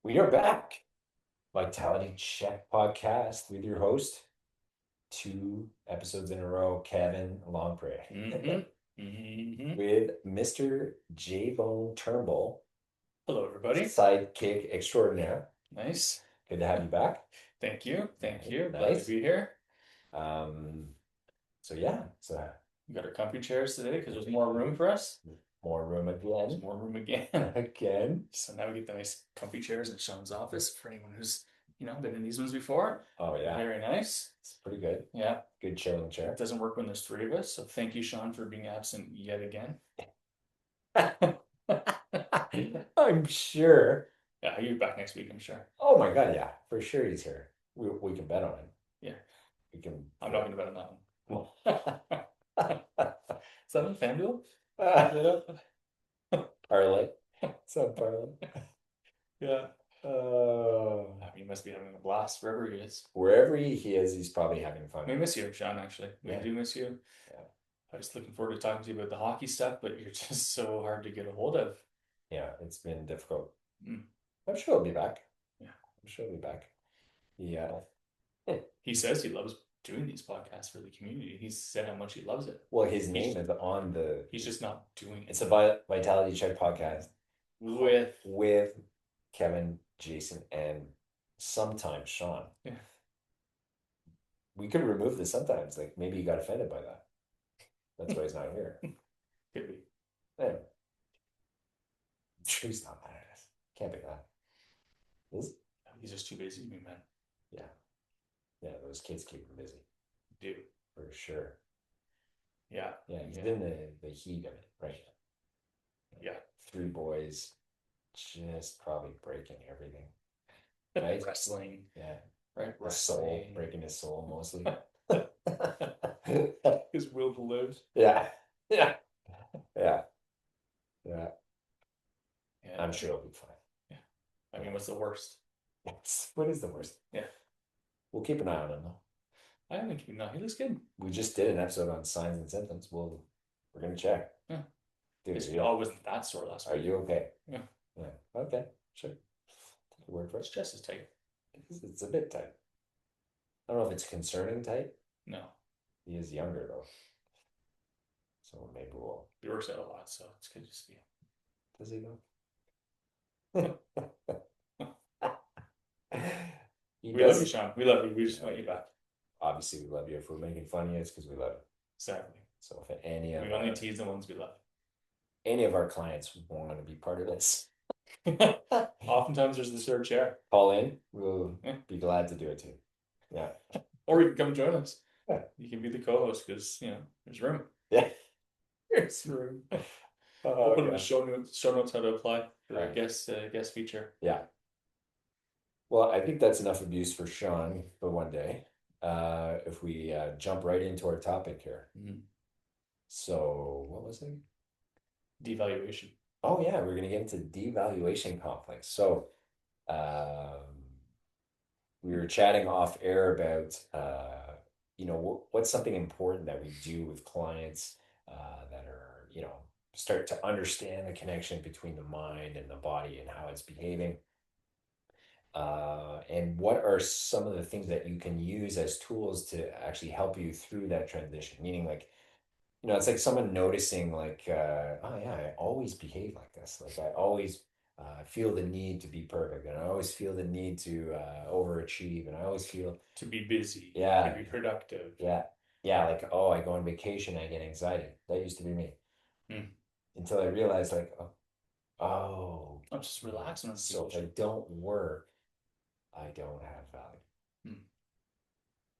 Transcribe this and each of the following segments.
We are back. Vitality Check podcast with your host. 2 episodes in a row, Kevin Longpre. With Mr. J-Bone Turnbull. Hello, everybody. Sidekick extraordinaire. Nice. Good to have you back. Thank you. Thank you. Nice. Glad to be here. So we got our comfy chairs today because there's more room for us. More room There's again. more room again. Again. So now we get the nice comfy chairs in Sean's office for anyone who's, been in these ones before. Oh yeah. Very nice. It's pretty good. Yeah. Good chilling chair. It doesn't work when there's 3 of us. So thank you, Sean, for being absent yet again. I'm sure. Yeah, he'll be back next week, I'm sure. Oh my God, yeah. For sure he's here. We can bet on him. Yeah. We can. I'm not going to bet on that one. Is that on FanDuel? Parlay. It's on parlay. Yeah. He must be having a blast wherever he is. Wherever he is, he's probably having fun. We miss you, Sean, actually. We Yeah. do miss you. Yeah. I was looking forward to talking to you about the hockey stuff, but you're just so hard to get a hold of. Yeah, it's been difficult. Mm. I'm sure he'll be back. Yeah. I'm sure he'll be back. Yeah. He says he loves doing these podcasts for the community. He's said how much he loves it. Well, his name is on the. He's just not doing it. It's a Vitality Check podcast with Kevin, Jason, and sometimes Sean. Yeah. We could remove this sometimes. Like maybe he got offended by that. That's why he's not here. Could be. Anyway. I'm sure he's not mad at us. Can't be that. He's just too busy, man. Yeah. Yeah, those kids keep him busy. Do. For sure. Yeah. Yeah, he's in the heat of it right now. Yeah. 3 boys just probably breaking everything. Right? Wrestling. Yeah. Right. The soul, breaking his soul mostly. His will to live. Yeah. Yeah. Yeah. Yeah. Yeah. I'm sure it'll be fine. Yeah. I mean, what's the worst? What is the worst? Yeah. We'll keep an eye on him though. I think he looks good. We just did an episode on signs and symptoms. We're gonna check. Yeah. Dude, His jaw wasn't that sore last week. Are you okay? Yeah. Yeah. Okay. Sure. Take your word for it. His chest is tight. It's a bit tight. I don't know if it's concerning tight. No. He is younger though. So maybe we'll. He works out a lot, so it's good to see him. Does he though? We love you, Sean. We love you. We just want you back. Obviously, we love you. If we're making fun of you, it's because we love you. Exactly. So if we only tease the ones we love. Any of our clients want to be part of this, oftentimes there's the 3rd chair. Call in. We'll be glad to do it too. Yeah. Or you can come join us. Yeah. You can be the co-host because there's room. Yeah. There's room. We'll put in the show notes how to apply for a guest feature. Yeah. Well, I think that's enough abuse for Sean for one day. If we jump right into our topic here. Mm-hmm. So what was it? Devaluation. Oh yeah, we're gonna get into devaluation complex. So we were chatting off air about what's something important that we do with clients that are start to understand the connection between the mind and the body and how it's behaving. And what are some of the things that you can use as tools to actually help you through that transition? Meaning like, it's like someone noticing like, oh yeah, I always behave like this. Like I always feel the need to be perfect, and I always feel the need to overachieve, and I always feel to be busy, yeah, to be productive. Yeah. Yeah, like, oh, I go on vacation, I get anxiety. That used to be me. Until I realized like, I'm just relaxing. So if I don't work, I don't have value.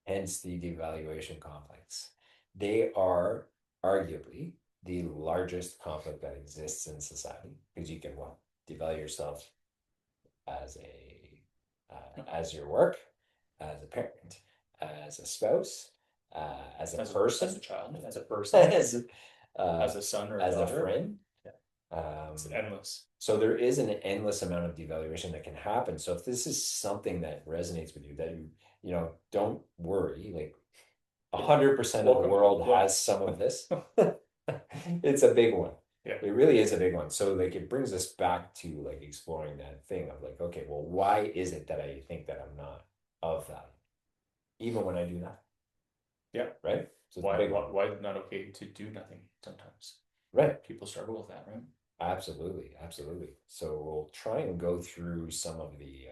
Hence the devaluation complex. They are arguably the largest conflict that exists in society because you can devalue yourself as as your work, as a parent, as a spouse, as a person, as a child, as a person, as a son or as daughter. A friend. It's endless. So there is an endless amount of devaluation that can happen. So if this is something that resonates with you, that don't worry. Like 100% of the world has some of this. It's a big one. Yeah. It really is a big one. So like it brings us back to like exploring that thing of like, okay, well, why is it that I think that I'm not of value, even when I do nothing? Yeah. Right. So it's a Why, big why, one. why is it not okay to do nothing sometimes? Right. People struggle with that, right? Absolutely. Absolutely. So we'll try and go through some of the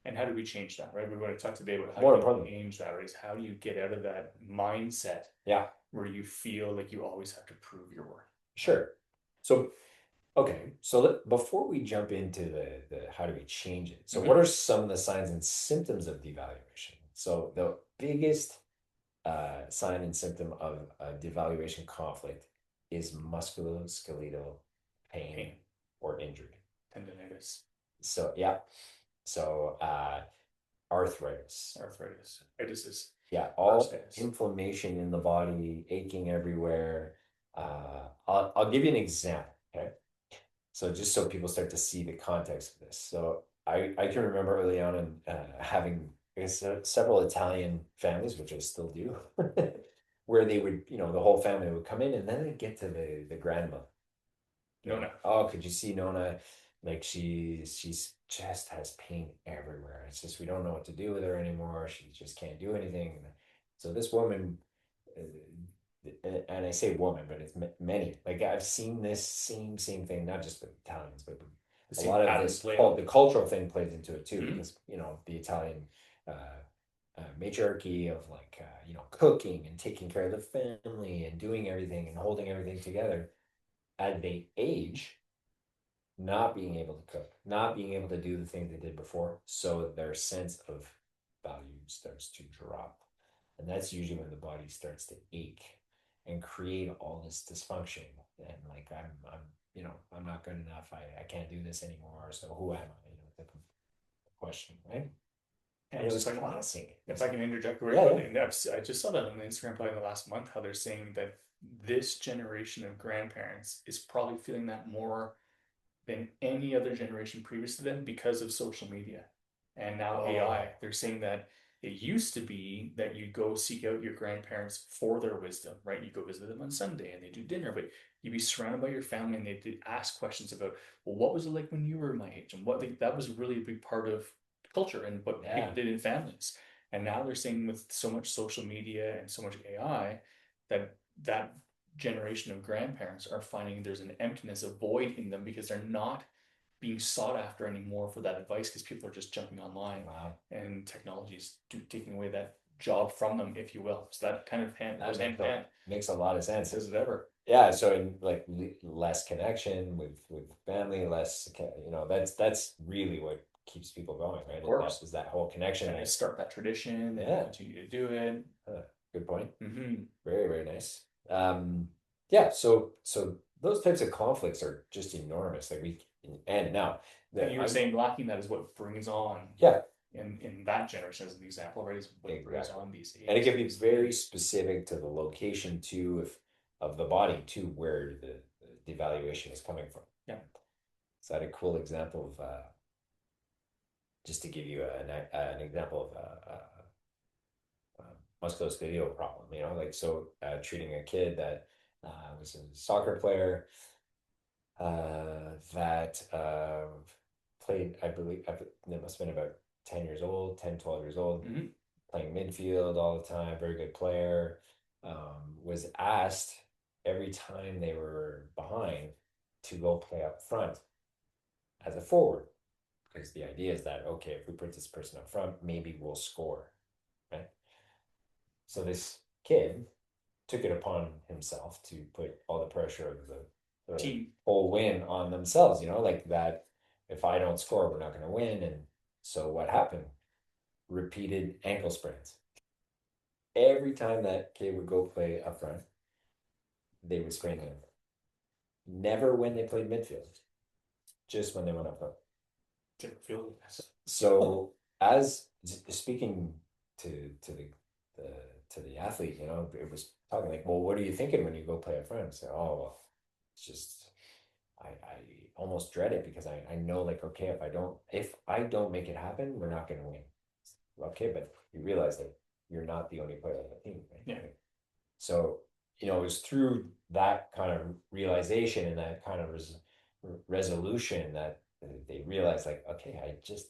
And how do we change that, right? We want to talk today about how more you importantly. change that, right? How do you get out of that mindset Yeah. where you feel like you always have to prove your worth? Sure. So okay, so before we jump into the how do we change it? So what Mm-hmm. are some of the signs and symptoms of devaluation? So the biggest sign and symptom of a devaluation conflict is musculoskeletal pain Pain, or injury. tendonitis, So yeah, so arthritis. arthritis, itises, Yeah, all bursitis. inflammation in the body, aching everywhere. I'll give you an example. Okay. So just so people start to see the context of this. So I can remember early on in having, I guess, several Italian families, which I still do, where they would, the whole family would come in and then they'd get to the grandmother. No, no. Oh, could you see Nona? Like she's just has pain everywhere. It's just we don't know what to do with her anymore. She just can't do anything. So this woman, and I say woman, but it's many. Like I've seen this same thing, not just with Italians, but The a same lot of pattern this play out. the cultural thing plays into it too, Mm-hmm. because the Italian uh, matriarchy of like cooking and taking care of the family and doing everything and holding everything together as they age, not being able to cook, not being able to do the things they did before. So their sense of value starts to drop. And that's usually when the body starts to ache and create all this dysfunction. And like, I'm not good enough. I can't do this anymore. So who am I? Type of question, right? And it was classic. If I can interject very Yeah, yeah. quickly, I just saw that on Instagram probably in the last month, how they're saying that this generation of grandparents is probably feeling that more than any other generation previous to them because of social media and now Oh, AI. They're saying that it used to be that you go seek out your grandparents for their wisdom, right? You go visit them on Sunday and they do dinner, but you'd be surrounded by your family and they ask questions about, well, what was it like when you were my age? And what that was really a big part of culture and what yeah. people did in families. And now they're saying with so much social media and so much AI that that generation of grandparents are finding there's an emptiness, a void in them because they're not being sought after anymore for that advice because people are just jumping online Wow. and technology is taking away that job from them, if you will. So that kind of goes hand in hand. Makes a lot of sense. Does it ever? Yeah, so in like less connection with family, less that's really what keeps people going, right? Of course. Is that whole connection And they that start that tradition and yeah, continue to do it. good point. Mm-hmm. Very, very nice. Yeah, so those types of conflicts are just enormous. Like we and now And that you were I'm saying lacking that is what brings on yeah, in that generation as an example, right? Is what brings exactly. on these And it can be aches. very specific to the location too of the body too, where the devaluation is coming from. Yeah. So I had a cool example of just to give you an example of musculoskeletal problem. Like so treating a kid that was a soccer player that played, I believe, it must have been about 10 years old, 10, 12 years old, Mm-hmm. playing midfield all the time, very good player, was asked every time they were behind to go play up front as a forward. Because the idea is that, okay, if we put this person up front, maybe we'll score, right? So this kid took it upon himself to put all the pressure of the Team. whole win on themselves, like that if I don't score, we're not going to win. And so what happened? Repeated ankle sprains. Every time that kid would go play up front, they would sprain their ankle. Never when they played midfield, just when they went up front. Different feeling. So as speaking to the to the athlete, it was talking like, well, what are you thinking when you go play up front? So, oh, well, it's just I almost dread it because I know like, okay, if I don't make it happen, we're not going to win. Okay, but you realize that you're not the only player on the team, right? Yeah. So it was through that kind of realization and that kind of resolution that they realized, like, okay, I just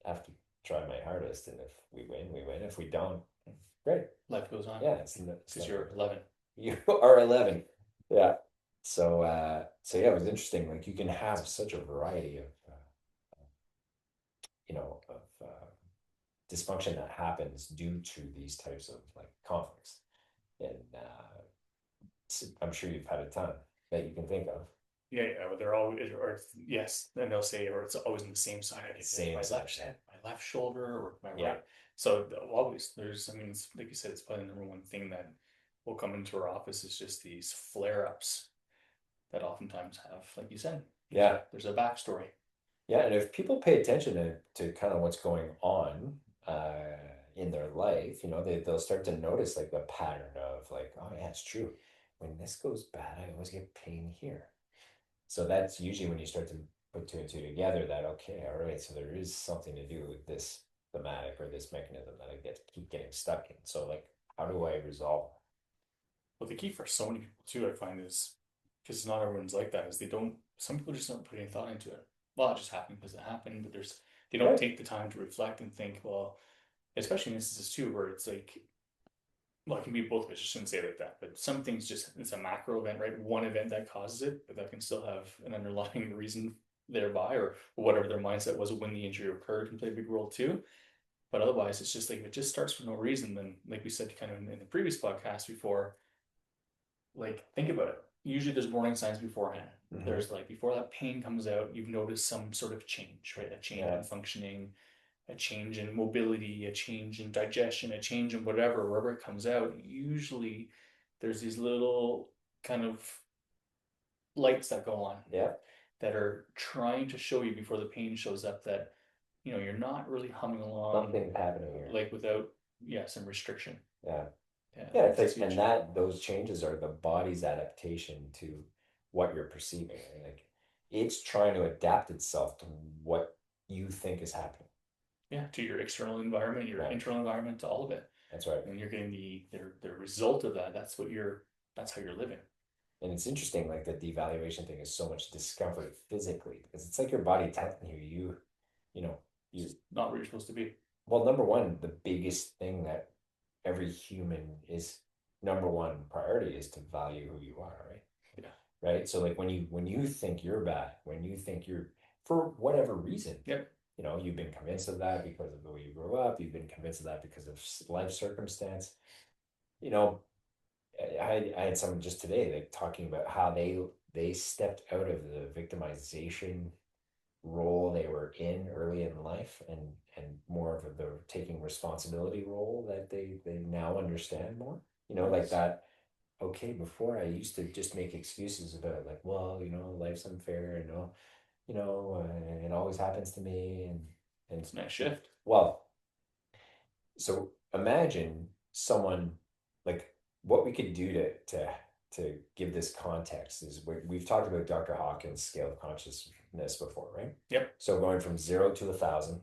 have to try my hardest, and if we win, we win. If we don't, great. Life goes on. Yeah, it's Because like you're 11. you are 11. Yeah. So yeah, it was interesting. Like you can have such a variety of dysfunction that happens due to these types of like conflicts, and I'm sure you've had a ton that you can think of. Yeah, yeah, but they're all, or yes, and they'll say, or it's always on the same side. I get Same my side. left head, my left shoulder, or my Yeah. right. So always there's, I mean, it's, like you said, it's probably the number one thing that will come into our office is just these flare ups that oftentimes have, like you said, Yeah. there's a backstory. Yeah, and if people pay attention to kind of what's going on in their life, they'll start to notice like the pattern of like, oh yeah, it's true. When this goes bad, I always get pain here. So that's usually when you start to put two and two together that, okay, all right, so there is something to do with this thematic or this mechanism that I keep getting stuck in. So like, how do I resolve? Well, the key for so many people too, I find, is because not everyone's like that, is they don't, some people just don't put any thought into it. Well, it just happened because it happened, but they don't Right. take the time to reflect and think, well, especially in instances too, where it's like, well, it can be both ways. I shouldn't say it like that, but some things just, it's a macro event, right? One event that causes it, but that can still have an underlying reason thereby, or whatever their mindset was when the injury occurred can play a big role too. But otherwise, it's just like, if it just starts for no reason, then like we said kind of in the previous podcast before, like think about it. Usually there's warning signs beforehand. Mm-hmm. There's like, before that pain comes out, you've noticed some sort of change, right? A change Yeah. in functioning, a change in mobility, a change in digestion, a change in whatever, wherever it comes out. Usually there's these little kind of lights that go on Yeah. that are trying to show you before the pain shows up that, you're not really humming along Something's happening here. like without, yeah, some restriction. Yeah. Yeah, Yeah, it's that's like, huge. and that those changes are the body's adaptation to what you're perceiving. Right? Like it's trying to adapt itself to what you think is happening. Yeah, to your external environment, your Yeah, internal environment, to all of it. that's right. And you're getting the result of that. That's how you're living. And it's interesting, like the devaluation thing is so much discomfort physically because it's like your body telling you know, you It's not where you're supposed to be. well, number one, the biggest thing that every human is number one priority is to value who you are, right? Yeah. Right. So like when you think you're bad, when you think you're for whatever reason, Yep. you've been convinced of that because of the way you grew up, you've been convinced of that because of life circumstance. You know, I had someone just today like talking about how they stepped out of the victimization role they were in early in life and more of the taking responsibility role that they now understand more. Like Yes. that. Okay, before I used to just make excuses about like, well, life's unfair, it always happens to me, and It's a nice shift. well, so imagine someone like what we could do to give this context is we've talked about Dr. Hawkins' scale of consciousness before, right? Yep. So going from 0 to 1,000,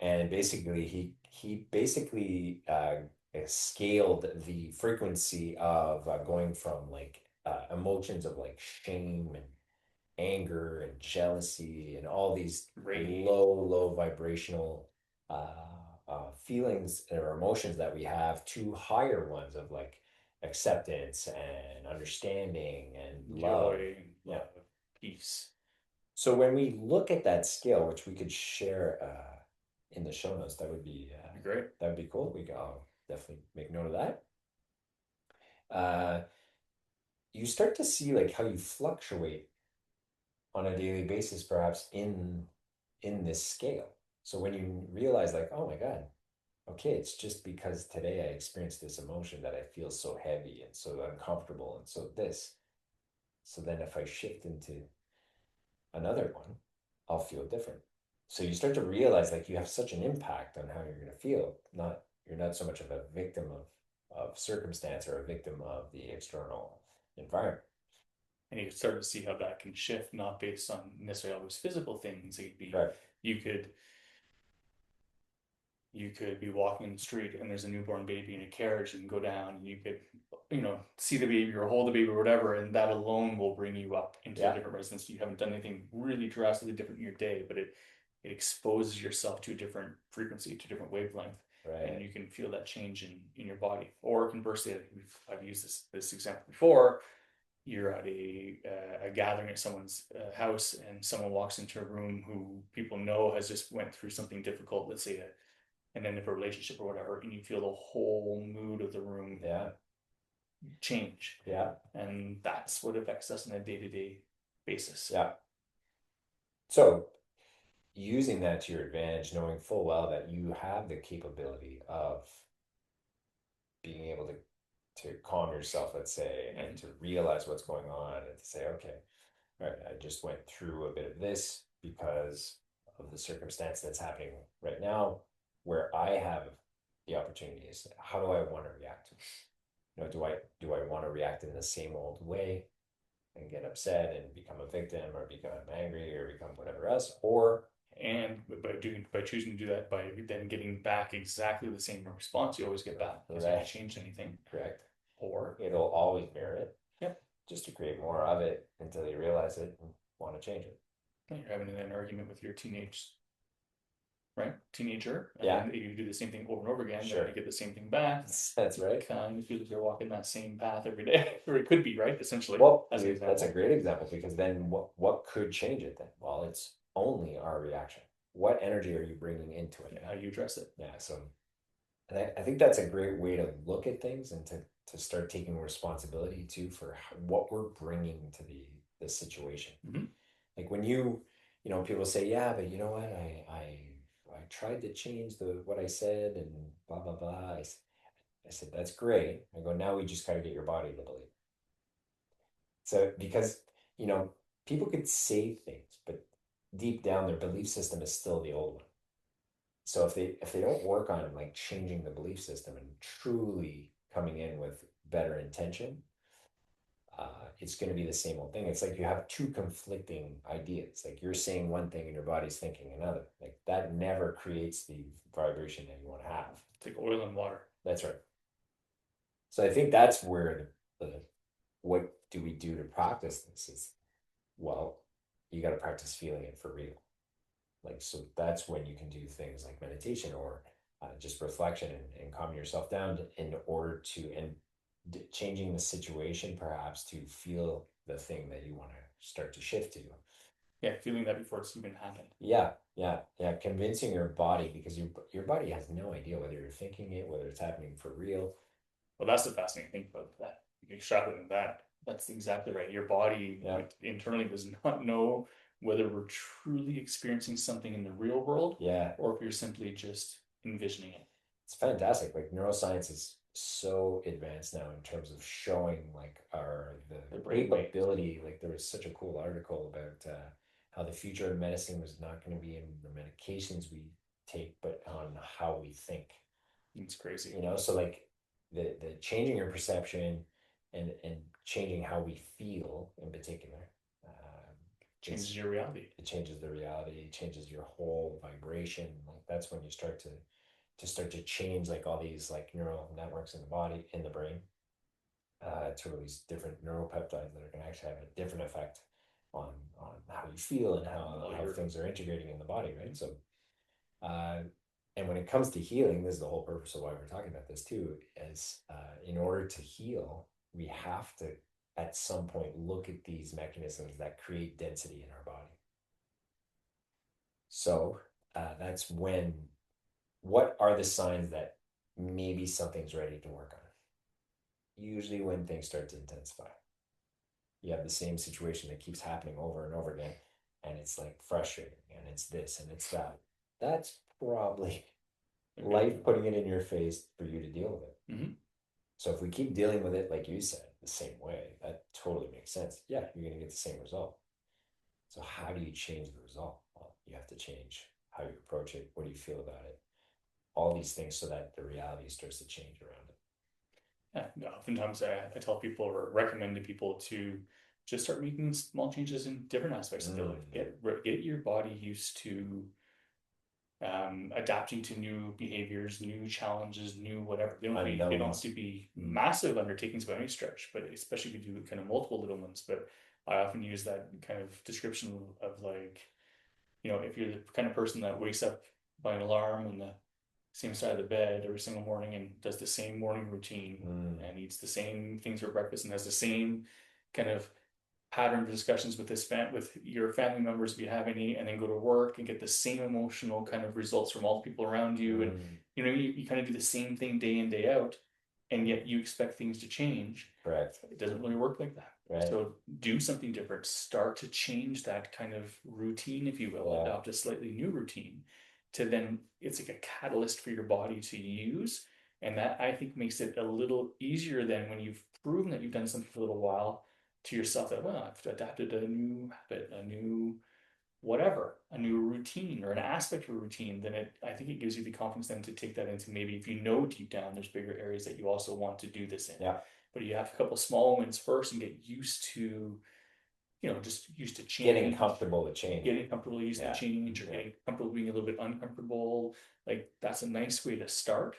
and basically he basically scaled the frequency of going from like emotions of like shame and anger and jealousy and all these Rage. low vibrational feelings or emotions that we have to higher ones of like acceptance and understanding and love. Joy, Yeah. love, peace. So when we look at that scale, which we could share in the show notes, Great. that would be cool. I'll definitely make note of that. Uh, you start to see like how you fluctuate on a daily basis, perhaps in this scale. So when you realize like, oh my God, okay, it's just because today I experienced this emotion that I feel so heavy and so uncomfortable and so this. So then if I shift into another one, I'll feel different. So you start to realize like you have such an impact on how you're going to feel. Not You're not so much of a victim of circumstance or a victim of the external environment. And you can start to see how that can shift, not based on necessarily always physical things. It could be, Right. you could You could be walking in the street and there's a newborn baby in a carriage and go down and you could, see the baby or hold the baby or whatever, and that alone will bring you up into a Yeah. different resonance. You haven't done anything really drastically different in your day, but it exposes yourself to a different frequency, to a different wavelength, and Right. you can feel that change in your body. Or conversely, I've used this example before. You're at a gathering at someone's house, and someone walks into a room who people know has just went through something difficult. Let's say an end of a relationship or whatever, and you feel the whole mood of the room Yeah. change, Yeah. and that's what affects us on a day-to-day basis. Yeah. So using that to your advantage, knowing full well that you have the capability of being able to calm yourself, let's say, and to realize what's going on and to say, okay, all right, I just went through a bit of this because of the circumstance that's happening right now, where I have the opportunities. How do I want to react? Do I want to react in the same old way and get upset and become a victim or become angry or become whatever else? Or And by choosing to do that, by then getting back exactly the same response you always get back, because you haven't right, changed anything. correct. Or It'll always mirror it. yep, Just to create more of it until you realize it and want to change it. you're having an argument with your teenager, and Yeah, then you do the same thing over and over again, sure. then you get the same thing back. That's right. Kind of feel like you're walking that same path every day, or it could be, right? Essentially, Well, as an that's a example. great example because then what could change it then? Well, it's only our reaction. What energy are you bringing into it? Yeah, how you address it. Yeah, so and I think that's a great way to look at things and to start taking responsibility too for what we're bringing to the situation. Mm-hmm. Like when people say, yeah, but you know what, I tried to change the what I said and blah blah blah. I said that's great. I go, now we just got to get your body to believe. So because you know people could say things, but deep down their belief system is still the old one. So if they don't work on like changing the belief system and truly coming in with better intention, it's going to be the same old thing. It's like you have two conflicting ideas. Like you're saying one thing and your body's thinking another. Like that never creates the vibration that you want to have. It's like oil and water. That's right. So I think that's where the what do we do to practice this is, well, you got to practice feeling it for real. Like, so that's when you can do things like meditation or just reflection and calm yourself down in order to, and changing the situation perhaps to feel the thing that you want to start to shift to. Yeah, feeling that before it's even happened. Yeah, yeah, yeah. Convincing your body because your body has no idea whether you're thinking it, whether it's happening for real. Well, that's the fascinating thing about that. You extrapolate that. That's exactly right. Your body Yeah, internally does not know whether we're truly experiencing something in the real world, yeah. or if you're simply just envisioning it. It's fantastic. Like neuroscience is so advanced now in terms of showing like The the brainwave. capability. Like there was such a cool article about how the future of medicine was not going to be in the medications we take, but on how we think. It's crazy. So like the changing your perception and changing how we feel in particular. Changes your reality. It changes the reality. It changes your whole vibration. Like that's when you start to change like all these like neural networks in the body, in the brain, to release different neuropeptides that are going to actually have a different effect on how you feel and how things are integrating in the body, right? So, uh, and when it comes to healing, this is the whole purpose of why we're talking about this too. Is in order to heal, we have to at some point look at these mechanisms that create density in our body. So that's when what are the signs that maybe something's ready to work on? Usually when things start to intensify. You have the same situation that keeps happening over and over again, and it's like frustrating, and it's this and it's that. That's probably life putting it in your face for you to deal with it. Mm-hmm. So if we keep dealing with it, like you said, the same way, that totally makes sense. Yeah, you're going to get the same result. So how do you change the result? Well, you have to change how you approach it. What do you feel about it? All these things so that the reality starts to change around it. Yeah, oftentimes I tell people or recommend to people to just start making small changes in different aspects of their life. Get your body used to adapting to new behaviors, new challenges, new whatever. They don't have Unknowns. to be massive undertakings by any stretch, but especially if you do kind of multiple little ones. But I often use that kind of description of like, if you're the kind of person that wakes up by an alarm on the same side of the bed every single morning and does the same morning routine and eats the same things for breakfast and has the same kind of pattern of discussions with with your family members if you have any, and then go to work and get the same emotional kind of results from all the people around you, and you kind of do the same thing day in day out, and yet you expect things to change. Correct. It doesn't really work like that. Right. So do something different. Start to change that kind of routine, if you will. Adopt a slightly new routine to then it's like a catalyst for your body to use. And that I think makes it a little easier than when you've proven that you've done something for a little while to yourself that, well, I've adapted a new habit, a new whatever, a new routine or an aspect of a routine, then I think it gives you the confidence then to take that into maybe if you know deep down there's bigger areas that you also want to do this in. Yeah. But you have a couple small wins first and get used to, just used to change. Getting comfortable with change. Getting comfortable used to change or getting comfortable being a little bit uncomfortable. Like that's a nice way to start.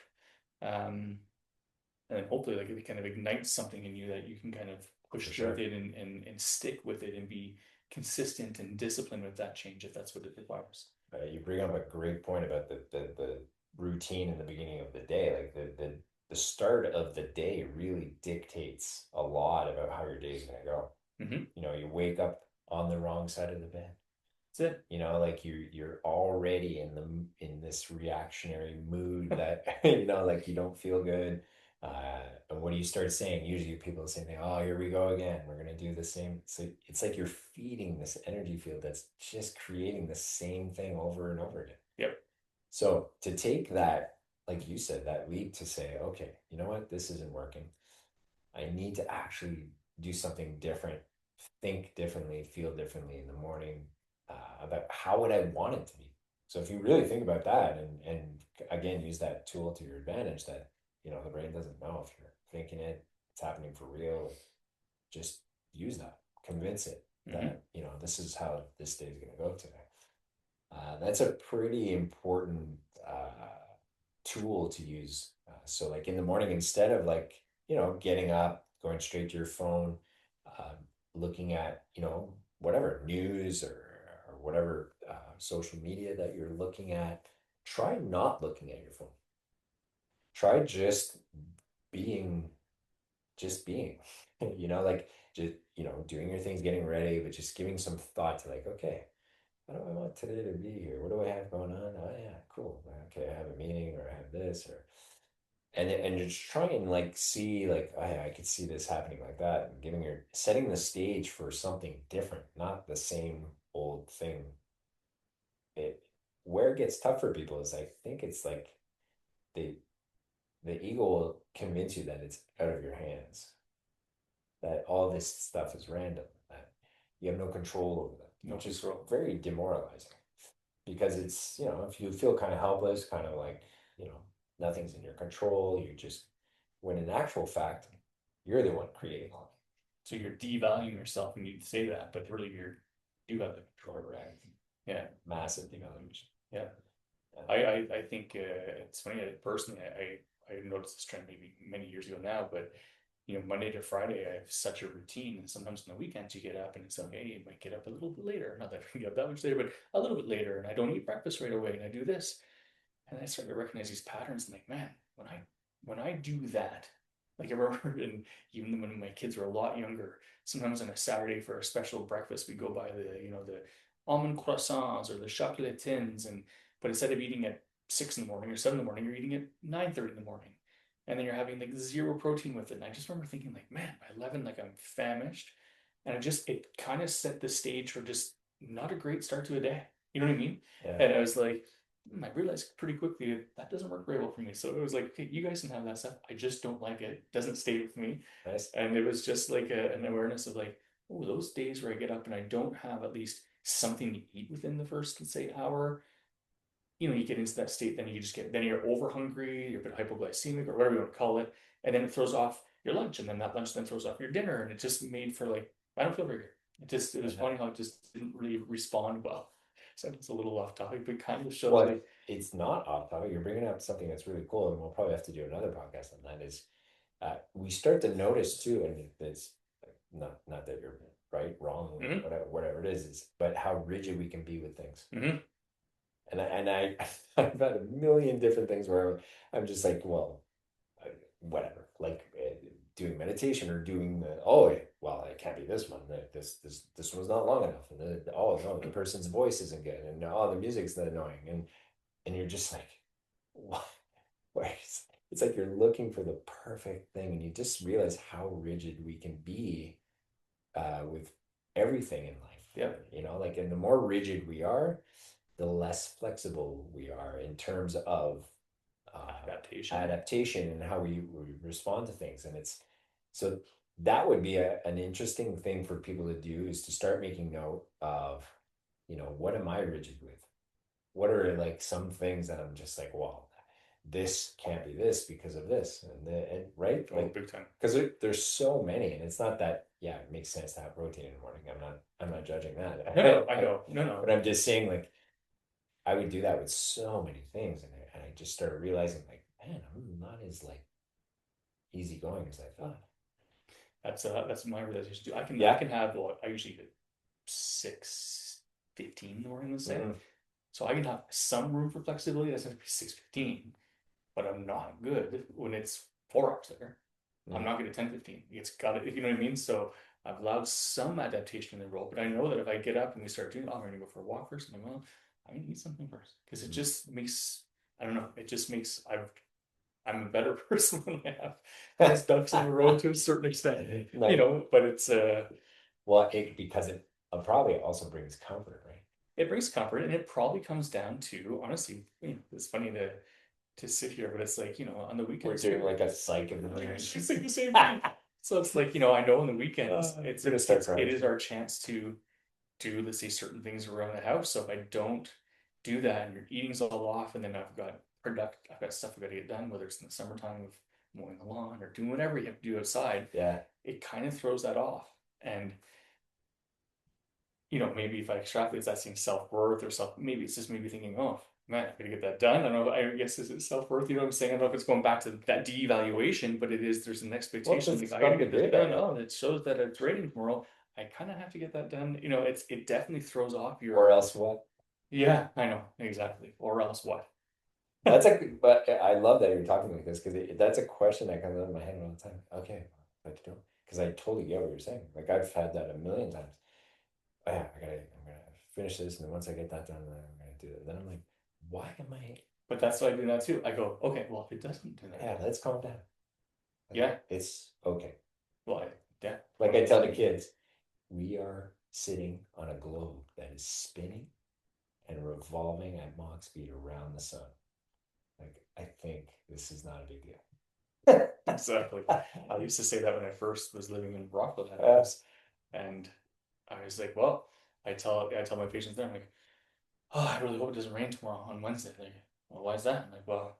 And then hopefully like it kind of ignites something in you that you can kind of push through with it and stick with it and be consistent and disciplined with that change if that's what it requires. You bring up a great point about the routine in the beginning of the day. Like the start of the day really dictates a lot about how your day is going to go. You wake up on the wrong side of the bed. That's it. Like you're already in this reactionary mood that like you don't feel good. And what do you start saying? Usually people say, "Oh, here we go again. We're gonna do the same." So it's like you're feeding this energy field that's just creating the same thing over and over again. Yep. So to take that, like you said, that leap to say, "Okay, you know what? This isn't working. I need to actually do something different, think differently, feel differently in the morning about how would I want it to be." So if you really think about that and again use that tool to your advantage, that the brain doesn't know if you're thinking it's happening for real. Just use that, convince it that this is how this day is going to go today. That's a pretty important tool to use. So like in the morning, instead of like getting up, going straight to your phone, uh, looking at whatever news or whatever social media that you're looking at, try not looking at your phone. Try being just being like just doing your things, getting ready, but just giving some thought to like, okay, how do I want today to be here? What do I have going on? Oh yeah, cool. Okay, I have a meeting or I have this or and just try and like see like, oh, yeah, I could see this happening like that, and setting the stage for something different, not the same old thing. It Where it gets tough for people is I think it's like the ego will convince you that it's out of your hands, that all this stuff is random, that you have no control over them, which is very demoralizing because it's, if you feel kind of helpless, kind of like, nothing's in your control, you just, when in actual fact, you're the one creating all of it. So you're devaluing yourself when you say that, but really you have the control over everything. Yeah. Massive devaluation. Yeah. I think it's funny. Personally, I noticed this trend maybe many years ago now, but Monday to Friday, I have such a routine. And sometimes on the weekends, you get up and it's like, hey, you might get up a little bit later. Not that I get up that much later, but a little bit later. And I don't eat breakfast right away. And I do this. And I started to recognize these patterns. And like, man, when I do that, like I remember, and even when my kids were a lot younger, sometimes on a Saturday for a special breakfast, we go by the almond croissants or the chocolatines, and but instead of eating at 6 in the morning or 7 in the morning, you're eating at 9:30 in the morning, and then you're having like zero protein with it. And I just remember thinking like, man, by 11, like I'm famished, and it kind of set the stage for just not a great start to a day. You know what I mean? Yeah. And I was like, I realized pretty quickly that doesn't work very well for me. So it was like, okay, you guys can have that stuff. I just don't like it. It doesn't stay with me. Nice. And it was just like an awareness of like, oh, those days where I get up and I don't have at least something to eat within the first, let's say, hour, you get into that state, then then you're over hungry, you're a bit hypoglycemic or whatever you want to call it. And then it throws off your lunch. And then that lunch then throws off your dinner. And it just made for like, I don't feel very good. It was funny how it just didn't really respond well. So it's a little off topic, but kind of shows Well, like it's not off topic. You're bringing up something that's really cool, and we'll probably have to do another podcast on that. Is we start to notice too, and it's not that you're right, wrong, mhm, whatever it is but how rigid we can be with things. mhm. And I've had a million different things where I'm just like, well, whatever, like doing meditation or doing well, it can't be this one. This one's not long enough, and oh no, the person's voice isn't good, and oh, the music's annoying, and you're just like, what? It's like you're looking for the perfect thing, and you just realize how rigid we can be with everything in life. Yeah. Like, and the more rigid we are, the less flexible we are in terms of adaptation and how we respond to things. And it's so that would be an interesting thing for people to do, is to start making note of, what am I rigid with? What are like some things that I'm just like, well, this can't be this because of this, and right, like, big time. because there's so many, and it's not that, yeah, it makes sense to have protein in the morning. I'm not judging that. No, I know, no. But I'm just saying, like, I would do that with so many things, and I just started realizing, like, man, I'm not as like easygoing as I thought. That's my realization too. I can have I usually get 6:15 in the morning, let's say. Mm-hmm. So I can have some room for flexibility. That's going to be 6:15, but I'm not good when it's 4 hours later. Mm-hmm. I'm not good at 10:15. It's got it, you know what I mean? So I've allowed some adaptation in the role, but I know that if I get up and we start doing, I'm going to go for a walk first. I'm like, well, I'm going to eat something first, because it just makes, I don't know, it just makes, I'm a better person when I have those ducks in a row to a certain extent, but it's well, because it probably also brings comfort, right? It brings comfort, and it probably comes down to, honestly, it's funny to sit here, but it's like, on the weekends we're doing like a psych of the it's like the same thing. So it's like, I know on the weekends it is our chance to do, let's say, certain things around the house. So if I don't do that and your eating's all off, and then I've got stuff I've got to get done, whether it's in the summertime of mowing the lawn or doing whatever you have to do outside, it kind of throws that off. And maybe if I extrapolate that, seeing self-worth or maybe it's just maybe thinking, oh man, I'm gonna get that done. I don't know, I guess, is it self-worth? You know what I'm saying? I don't know if it's going back to that devaluation, but there's an expectation. Like, I gotta get this done. Oh, it shows that it's raining tomorrow. I kind of have to get that done. It definitely throws off your. Or else what? Yeah, I know, exactly. Or else what? But I love that you're talking like this, because that's a question that comes out of my head all the time. Okay, what to do? Because I totally get what you're saying. Like, I've had that a million times. Oh, yeah, I'm gonna finish this, and then once I get that done, then I'm gonna do it. Then I'm like, why am I? But that's why I do that too. I go, okay, well, if it doesn't do that, yeah, let's calm down. Like, yeah, it's okay. Well, yeah, like I tell the kids, we are sitting on a globe that is spinning and revolving at Mach speed around the sun. Like, I think this is not a big deal. Exactly. I used to say that when I first was living in Rockville, house, and I was like, well, I tell my patients there, I'm like, oh, I really hope it doesn't rain tomorrow on Wednesday. They're like, well, why is that? I'm like, well,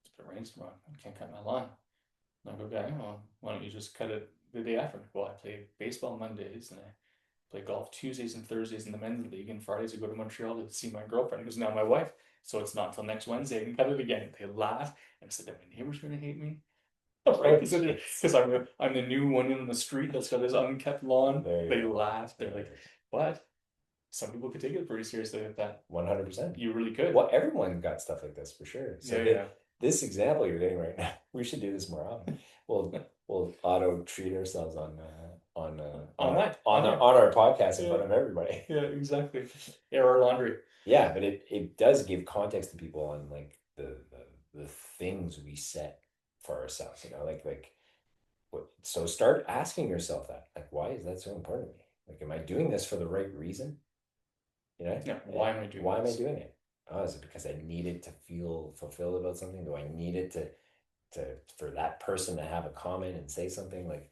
if it rains tomorrow, I can't cut my lawn. I'm like, okay, well, why don't you just cut it the day after? I'm like, well, I play baseball Mondays, and I play golf Tuesdays and Thursdays in the men's league, and Fridays I go to Montreal to see my girlfriend, who's now my wife. So it's not until next Wednesday I can cut it again. They laugh, and I said, my neighbor's gonna hate me. Right, because I'm the new one in the street that's got this unkept lawn. They laugh. They're like, what? Some people could take it pretty seriously with that. 100%. You really could. Well, everyone got stuff like this for sure. So this example you're getting right now, we should do this more often. We'll auto treat ourselves on our podcast in front of everybody. Yeah, exactly. Air our laundry. Yeah, but it does give context to people on like the things we set for ourselves. So start asking yourself that, like, why is that so important to me? Like, am I doing this for the right reason? Yeah. Why am I doing am I doing it? Oh, is it because I needed to feel fulfilled about something? Do I need it to for that person to have a comment and say something? Like,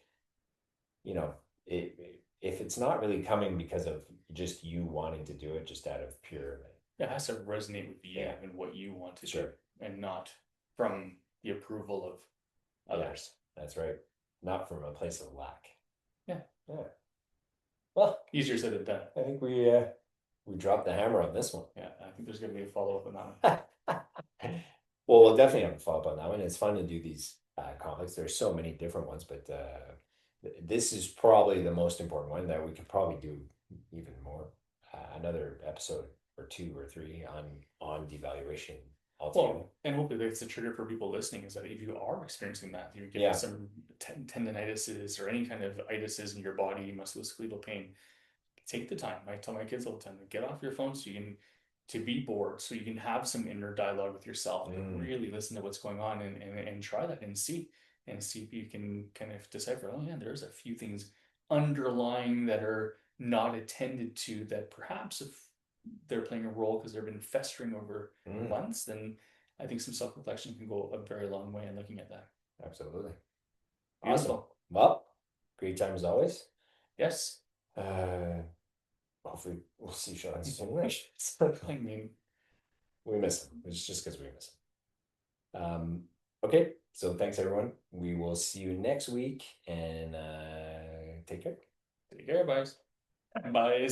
if it's not really coming because of just you wanting to do it just out of pure, it has to resonate with you and what you want to do, and not from the approval of others. That's right. Not from a place of lack. Yeah. Well, easier said than done. I think we we dropped the hammer on this one. Yeah, I think there's going to be a follow-up on that one. Well, we'll definitely have a follow-up on that one. It's fun to do these conflicts. There's so many different ones, but this is probably the most important one that we could probably do even more. Another episode or two or three on devaluation altogether. Well, and hopefully that's the trigger for people listening is that if you are experiencing that, you're getting Yeah. some tendinitises or any kind of itises in your body, musculoskeletal pain, take the time. I tell my kids all the time, get off your phone so you can to be bored, so you can have some inner dialogue with yourself and really listen to what's going on and try that and see if you can kind of decipher, oh yeah, there's a few things underlying that are not attended to that perhaps if they're playing a role because they've been festering over months, then I think some self-reflection can go a very long way in looking at that. Absolutely. Beautiful. Awesome. Well, great time as always. Yes. Hopefully we'll see Sean soon. I mean, we miss him. It's just because we miss him. Okay, so thanks everyone. We will see you next week and take care. Take care, guys. Bye.